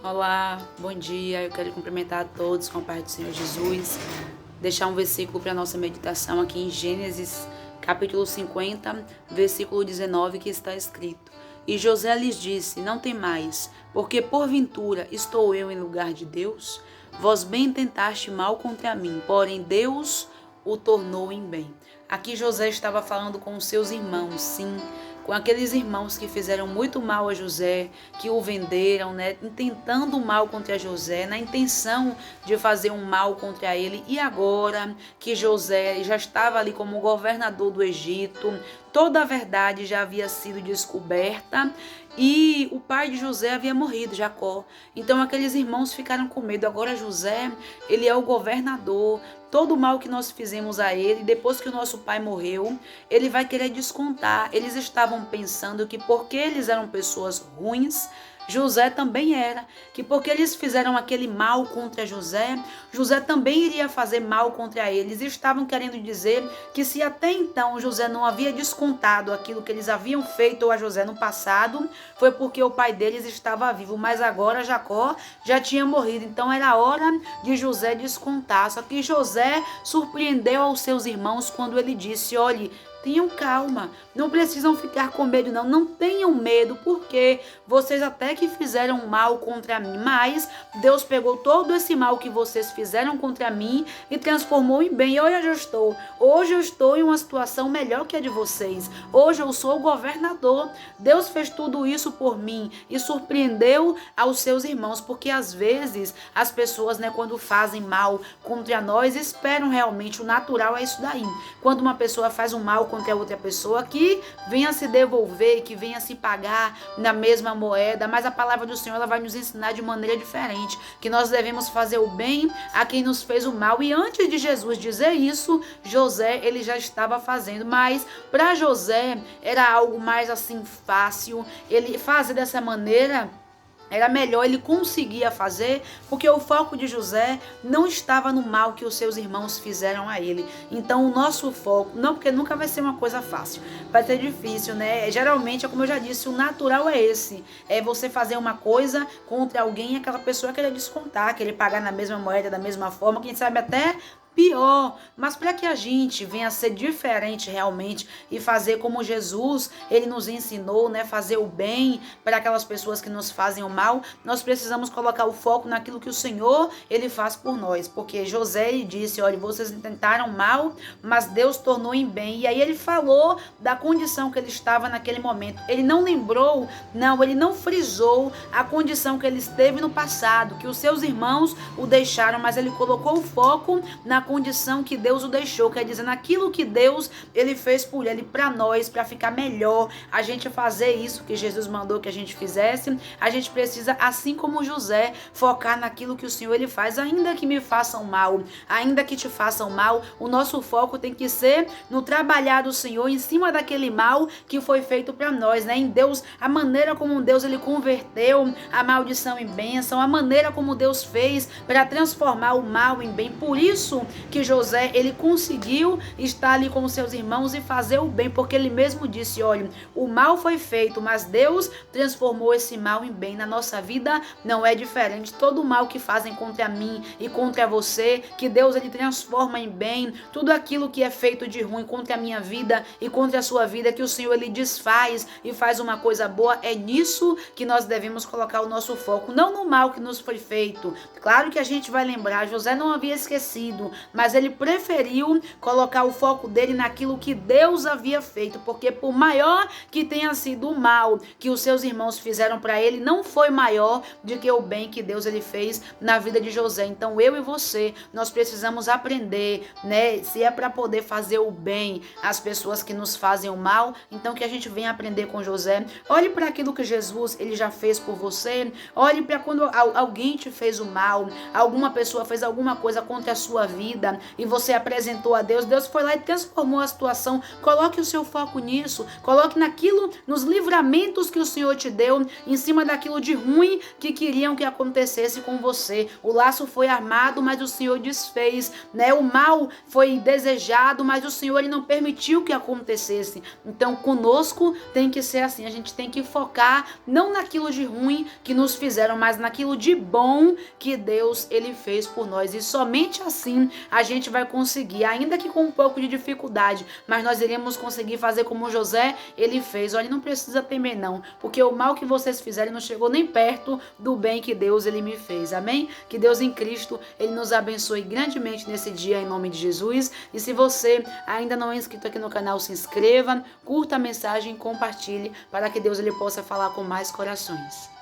Olá, bom dia. Eu quero cumprimentar a todos com a paz do Senhor Jesus. Deixar um versículo para a nossa meditação aqui em Gênesis, capítulo 50, versículo 19, que está escrito: E José lhes disse: Não temais, porque porventura estou eu em lugar de Deus? Vós bem tentaste mal contra mim, porém Deus o tornou em bem. Aqui José estava falando com os seus irmãos, sim, com aqueles irmãos que fizeram muito mal a José, que o venderam, né, intentando mal contra José, na intenção de fazer um mal contra ele. E agora que José já estava ali como governador do Egito, toda a verdade já havia sido descoberta e o pai de José havia morrido, Jacó. Então aqueles irmãos ficaram com medo. Agora José, ele é o governador. Todo o mal que nós fizemos a ele, depois que o nosso pai morreu, ele vai querer descontar. Eles estavam pensando que porque eles eram pessoas ruins, José também era, que porque eles fizeram aquele mal contra José, José também iria fazer mal contra eles. E estavam querendo dizer que se até então José não havia descontado aquilo que eles haviam feito a José no passado, foi porque o pai deles estava vivo, mas agora Jacó já tinha morrido, então era hora de José descontar. Só que José surpreendeu aos seus irmãos quando ele disse: olhe, tenham calma, não precisam ficar com medo não tenham medo, porque vocês até que fizeram mal contra mim, mas Deus pegou todo esse mal que vocês fizeram contra mim e transformou em bem. E hoje eu estou em uma situação melhor que a de vocês, hoje eu sou o governador. Deus fez tudo isso por mim e surpreendeu aos seus irmãos, porque às vezes as pessoas, né, quando fazem mal contra nós, esperam realmente, o natural é isso daí, quando uma pessoa faz um mal contra outra pessoa, que venha se devolver, que venha se pagar na mesma moeda. Mas a palavra do Senhor, ela vai nos ensinar de maneira diferente, que nós devemos fazer o bem a quem nos fez o mal. E antes de Jesus dizer isso, José, ele já estava fazendo, mas para José era algo mais assim fácil, ele fazer dessa maneira. Era melhor, ele conseguia fazer, porque o foco de José não estava no mal que os seus irmãos fizeram a ele. Então o nosso foco, não, porque nunca vai ser uma coisa fácil, vai ser difícil, né? Geralmente, como eu já disse, o natural é esse, é você fazer uma coisa contra alguém e aquela pessoa querer descontar, querer pagar na mesma moeda, da mesma forma, quem sabe até pior. Mas para que a gente venha a ser diferente realmente e fazer como Jesus, ele nos ensinou, né, fazer o bem para aquelas pessoas que nos fazem o mal, nós precisamos colocar o foco naquilo que o Senhor, ele faz por nós. Porque José, ele disse: olha, vocês tentaram mal, mas Deus tornou em bem. E aí ele falou da condição que ele estava naquele momento. Ele não lembrou, não, ele não frisou a condição que ele esteve no passado, que os seus irmãos o deixaram, mas ele colocou o foco na condição que Deus o deixou, quer dizer, naquilo que Deus, ele fez por ele, para nós, para ficar melhor, a gente fazer isso que Jesus mandou que a gente fizesse. A gente precisa, assim como José, focar naquilo que o Senhor, ele faz. Ainda que me façam mal, ainda que te façam mal, o nosso foco tem que ser no trabalhar do Senhor em cima daquele mal que foi feito para nós, né? Em Deus, a maneira como Deus, ele converteu a maldição em bênção, a maneira como Deus fez para transformar o mal em bem. Por isso que José, ele conseguiu estar ali com os seus irmãos e fazer o bem, porque ele mesmo disse: olha, o mal foi feito, mas Deus transformou esse mal em bem. Na nossa vida não é diferente. Todo o mal que fazem contra mim e contra você, que Deus, ele transforma em bem. Tudo aquilo que é feito de ruim contra a minha vida e contra a sua vida, que o Senhor, ele desfaz e faz uma coisa boa. É nisso que nós devemos colocar o nosso foco, não no mal que nos foi feito. Claro que a gente vai lembrar, José não havia esquecido, mas ele preferiu colocar o foco dele naquilo que Deus havia feito, porque por maior que tenha sido o mal que os seus irmãos fizeram para ele, não foi maior do que o bem que Deus, ele fez na vida de José. Então eu e você, nós precisamos aprender, né? Se é para poder fazer o bem às pessoas que nos fazem o mal, então que a gente venha aprender com José. Olhe para aquilo que Jesus, ele já fez por você. Olhe para quando alguém te fez o mal, alguma pessoa fez alguma coisa contra a sua vida. vida e você apresentou a Deus, Deus foi lá e transformou a situação. Coloque o seu foco nisso, coloque naquilo, nos livramentos que o Senhor te deu, em cima daquilo de ruim que queriam que acontecesse com você. O laço foi armado, mas o Senhor desfez, né? O mal foi desejado, mas o Senhor ele não permitiu que acontecesse. Então conosco tem que ser assim, a gente tem que focar não naquilo de ruim que nos fizeram, mas naquilo de bom que Deus ele fez por nós. E somente assim a gente vai conseguir, ainda que com um pouco de dificuldade, mas nós iremos conseguir fazer como José ele fez. Olha, não precisa temer não, porque o mal que vocês fizeram não chegou nem perto do bem que Deus ele me fez. Amém? Que Deus em Cristo ele nos abençoe grandemente nesse dia em nome de Jesus. E se você ainda não é inscrito aqui no canal, se inscreva, curta a mensagem, compartilhe para que Deus ele possa falar com mais corações.